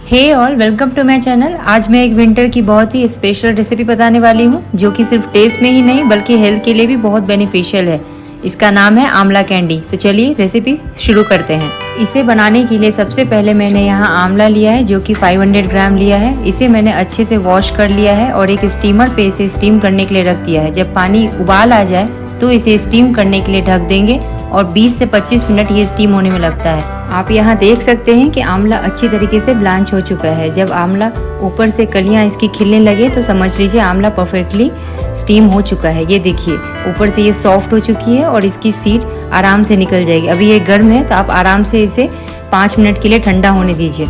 Hey all, welcome to my channel. आज मैं एक विंटर की बहुत ही स्पेशल रेसिपी बताने वाली हूँ जो कि सिर्फ टेस्ट में ही नहीं बल्कि हेल्थ के लिए भी बहुत बेनिफिशियल है। इसका नाम है आंवला कैंडी। तो चलिए रेसिपी शुरू करते हैं। इसे बनाने के लिए सबसे पहले मैंने यहाँ आंवला लिया है जो कि 500 ग्राम लिया है। इसे मैंने अच्छे से वॉश कर लिया है और एक स्टीमर पे इसे स्टीम करने के लिए रख दिया है। जब पानी उबाल आ जाए तो इसे स्टीम करने के लिए ढक देंगे और 20 से 25 मिनट ये स्टीम होने में लगता है। आप यहाँ देख सकते हैं कि आंवला अच्छी तरीके से ब्लांच हो चुका है। जब आंवला ऊपर से कलियाँ इसकी खिलने लगे तो समझ लीजिए आंवला परफेक्टली स्टीम हो चुका है। ये देखिए ऊपर से ये सॉफ्ट हो चुकी है और इसकी सीड आराम से निकल जाएगी। अभी ये गर्म है तो आप आराम से इसे 5 मिनट के लिए ठंडा होने दीजिए।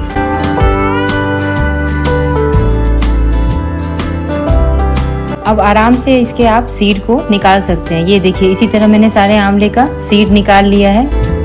अब आराम से इसके आप सीड को निकाल सकते हैं। ये देखिए इसी तरह मैंने सारे आंवले का सीड निकाल लिया है।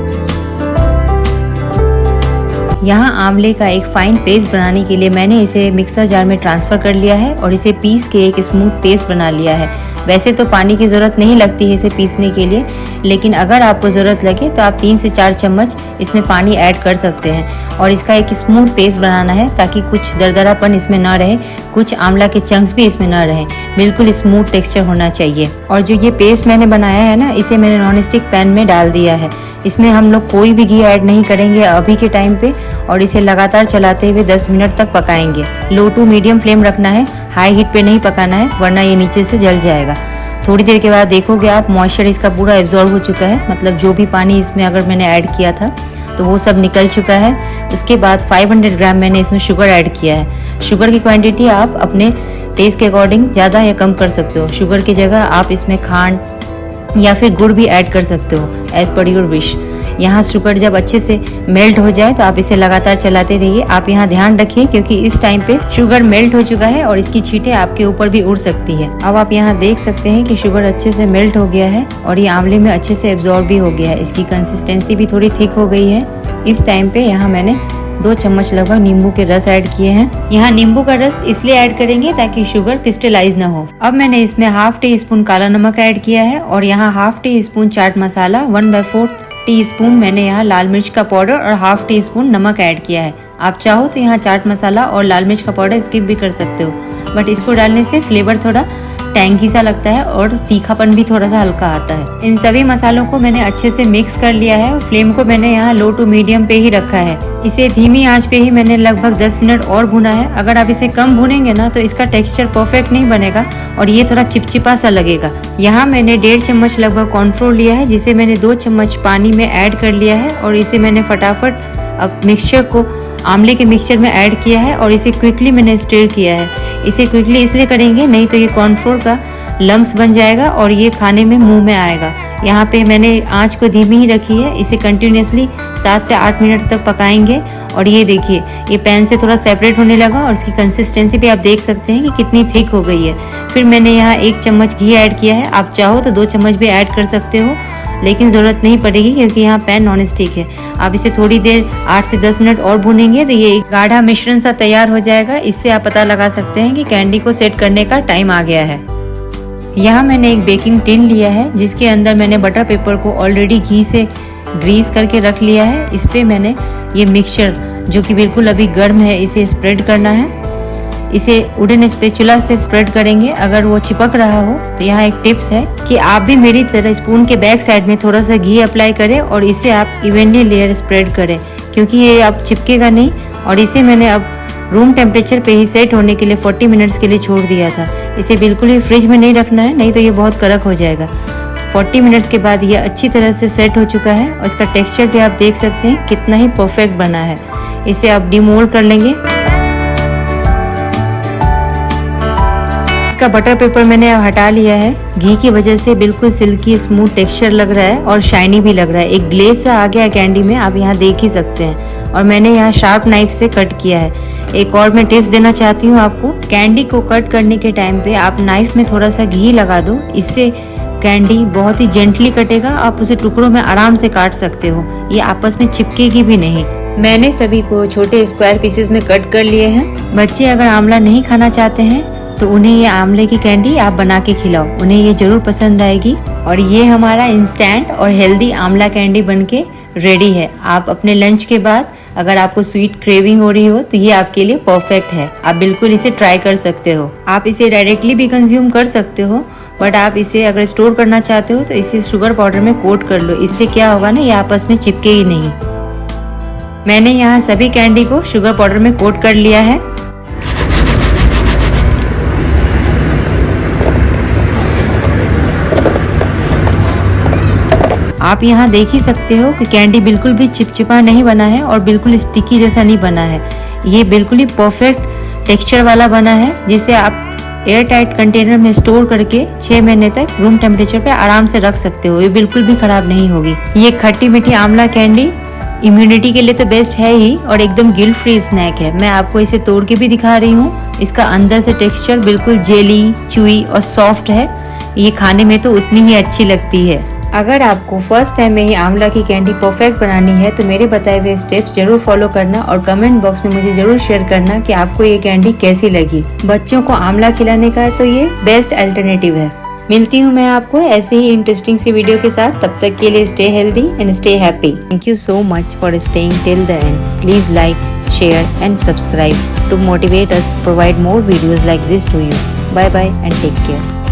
यहाँ आंवले का एक फाइन पेस्ट बनाने के लिए मैंने इसे मिक्सर जार में ट्रांसफ़र कर लिया है और इसे पीस के एक स्मूथ पेस्ट बना लिया है। वैसे तो पानी की ज़रूरत नहीं लगती है इसे पीसने के लिए, लेकिन अगर आपको ज़रूरत लगे तो आप 3 से 4 चम्मच इसमें पानी ऐड कर सकते हैं। और इसका एक स्मूथ पेस्ट बनाना है ताकि कुछ दरदरापन इसमें ना रहे, कुछ आंवला के चंक्स भी इसमें ना रहे, बिल्कुल स्मूथ टेक्सचर होना चाहिए। और जो ये पेस्ट मैंने बनाया है ना, इसे मैंने नॉन स्टिक पैन में डाल दिया है। इसमें हम लोग कोई भी घी ऐड नहीं करेंगे अभी के टाइम पे और इसे लगातार चलाते हुए 10 मिनट तक पकाएंगे। लो टू मीडियम फ्लेम रखना है, हाई हीट पे नहीं पकाना है वरना ये नीचे से जल जाएगा। थोड़ी देर के बाद देखोगे आप मॉइस्चर इसका पूरा एब्जॉर्ब हो चुका है, मतलब जो भी पानी इसमें अगर मैंने ऐड किया था तो वो सब निकल चुका है। उसके बाद 500 ग्राम मैंने इसमें शुगर ऐड किया है। शुगर की क्वांटिटी आप अपने टेस्ट के अकॉर्डिंग ज़्यादा या कम कर सकते हो। शुगर की जगह आप इसमें खांड या फिर गुड़ भी ऐड कर सकते हो एज पर योर विश। यहाँ शुगर जब अच्छे से मेल्ट हो जाए तो आप इसे लगातार चलाते रहिए। आप यहाँ ध्यान रखिए क्योंकि इस टाइम पे शुगर मेल्ट हो चुका है और इसकी छींटें आपके ऊपर भी उड़ सकती है। अब आप यहाँ देख सकते हैं कि शुगर अच्छे से मेल्ट हो गया है और ये आंवले में अच्छे से एब्जॉर्ब भी हो गया है। इसकी कंसिस्टेंसी भी थोड़ी थिक हो गई है। इस टाइम पे यहाँ मैंने 2 चम्मच लगभग नींबू के रस ऐड किए हैं। यहाँ नींबू का रस इसलिए ऐड करेंगे ताकि शुगर क्रिस्टलाइज ना हो। अब मैंने इसमें ½ टी-स्पून काला नमक ऐड किया है और यहाँ ½ टी-स्पून चाट मसाला, 1/4 टी-स्पून मैंने यहाँ लाल मिर्च का पाउडर और ½ टी-स्पून नमक ऐड किया है। आप चाहो तो यहाँ चाट मसाला और लाल मिर्च का पाउडर स्किप भी कर सकते हो, बट इसको डालने से फ्लेवर थोड़ा टैंकी सा लगता है और तीखापन भी थोड़ा सा हल्का आता है। इन सभी मसालों को मैंने अच्छे से मिक्स कर लिया है और फ्लेम को मैंने यहाँ लो टू मीडियम पे ही रखा है। इसे धीमी आंच पे ही मैंने लगभग 10 मिनट और भुना है। अगर आप इसे कम भुनेंगे ना तो इसका टेक्सचर परफेक्ट नहीं बनेगा और ये थोड़ा चिपचिपा सा लगेगा। यहाँ मैंने 1.5 चम्मच लगभग कॉर्नफ्लोर लिया है जिसे मैंने 2 चम्मच पानी में ऐड कर लिया है और इसे मैंने फटाफट अब मिक्सचर को आंवले के मिक्सचर में ऐड किया है और इसे क्विकली मैंने स्टिर किया है। इसे क्विकली इसलिए करेंगे नहीं तो ये कॉर्नफ्लोर का लम्स बन जाएगा और ये खाने में मुंह में आएगा। यहाँ पे मैंने आंच को धीमी ही रखी है। इसे कंटिन्यूसली 7 से 8 मिनट तक पकाएंगे और ये देखिए ये पैन से थोड़ा सेपरेट होने लगा और इसकी कंसिस्टेंसी भी आप देख सकते हैं कि कितनी थिक हो गई है। फिर मैंने यहाँ 1 चम्मच घी ऐड किया है। आप चाहो तो 2 चम्मच भी ऐड कर सकते हो, लेकिन ज़रूरत नहीं पड़ेगी क्योंकि यहाँ पैन नॉन स्टिक है। आप इसे थोड़ी देर 8 से 10 मिनट और भूनेंगे तो ये एक गाढ़ा मिश्रण सा तैयार हो जाएगा। इससे आप पता लगा सकते हैं कि कैंडी को सेट करने का टाइम आ गया है। यहाँ मैंने एक बेकिंग टिन लिया है जिसके अंदर मैंने बटर पेपर को ऑलरेडी घी से ग्रीस करके रख लिया है। इस पर मैंने ये मिक्सचर जो कि बिल्कुल अभी गर्म है इसे स्प्रेड करना है। इसे वुडन स्पैचुला से स्प्रेड करेंगे। अगर वो चिपक रहा हो तो यहाँ एक टिप्स है कि आप भी मेरी तरह स्पून के बैक साइड में थोड़ा सा घी अप्लाई करें और इसे आप इवनली लेयर स्प्रेड करें क्योंकि ये अब चिपकेगा नहीं। और इसे मैंने अब रूम टेम्परेचर पे ही सेट होने के लिए 40 मिनट्स के लिए छोड़ दिया था। इसे बिल्कुल ही फ्रिज में नहीं रखना है, नहीं तो ये बहुत कड़क हो जाएगा। 40 मिनट्स के बाद ये अच्छी तरह से सेट हो चुका है और इसका टेक्सचर भी आप देख सकते हैं कितना ही परफेक्ट बना है। इसे आप डिमोल्ड कर लेंगे। इसका बटर पेपर मैंने हटा लिया है। घी की वजह से बिल्कुल सिल्की स्मूथ टेक्सचर लग रहा है और शाइनी भी लग रहा है। एक ग्लेज सा आ गया है कैंडी में, आप यहाँ देख ही सकते हैं। और मैंने यहाँ शार्प नाइफ से कट किया है। एक और मैं टिप्स देना चाहती हूँ आपको, कैंडी को कट करने के टाइम पे आप नाइफ में थोड़ा सा घी लगा दो। इससे कैंडी बहुत ही जेंटली कटेगा, आप उसे टुकड़ों में आराम से काट सकते हो, ये आपस में चिपकेगी भी नहीं। मैंने सभी को छोटे स्क्वायर पीसेस में कट कर लिए हैं। बच्चे अगर आंवला नहीं खाना चाहते हैं तो उन्हें ये आंवले की कैंडी आप बना के खिलाओ, उन्हें ये जरूर पसंद आएगी। और ये हमारा इंस्टेंट और हेल्दी आंवला कैंडी बनके रेडी है। आप अपने लंच के बाद अगर आपको स्वीट क्रेविंग हो रही हो तो ये आपके लिए परफेक्ट है। आप बिल्कुल इसे ट्राई कर सकते हो। आप इसे डायरेक्टली भी कंज्यूम कर सकते हो, बट आप इसे अगर स्टोर करना चाहते हो तो इसे शुगर पाउडर में कोट कर लो। इससे क्या होगा ना, ये आपस में चिपके ही नहीं। मैंने यहाँ सभी कैंडी को शुगर पाउडर में कोट कर लिया है। आप यहाँ देख ही सकते हो कि कैंडी बिल्कुल भी चिपचिपा नहीं बना है और बिल्कुल स्टिकी जैसा नहीं बना है। ये बिल्कुल ही परफेक्ट टेक्सचर वाला बना है, जिसे आप एयर टाइट कंटेनर में स्टोर करके 6 महीने तक रूम टेम्परेचर पे आराम से रख सकते हो। ये बिल्कुल भी खराब नहीं होगी। ये खट्टी मीठी आंवला कैंडी इम्यूनिटी के लिए तो बेस्ट है ही और एकदम गिल्ट फ्री स्नैक है। मैं आपको इसे तोड़ के भी दिखा रही हूँ। इसका अंदर से टेक्सचर बिल्कुल जेली, च्यूई और सॉफ्ट है। ये खाने में तो उतनी ही अच्छी लगती है। अगर आपको फर्स्ट टाइम में ही आंवला की कैंडी परफेक्ट बनानी है तो मेरे बताए हुए स्टेप्स जरूर फॉलो करना और कमेंट बॉक्स में मुझे जरूर शेयर करना कि आपको ये कैंडी कैसी लगी। बच्चों को आंवला खिलाने का तो ये बेस्ट अल्टरनेटिव है। मिलती हूँ मैं आपको ऐसे ही इंटरेस्टिंग सी वीडियो के साथ। तब तक के लिए stay healthy and stay happy. Thank you so much for staying till the end. Please like, share and subscribe to motivate us provide more videos like this to you. Bye bye and take care.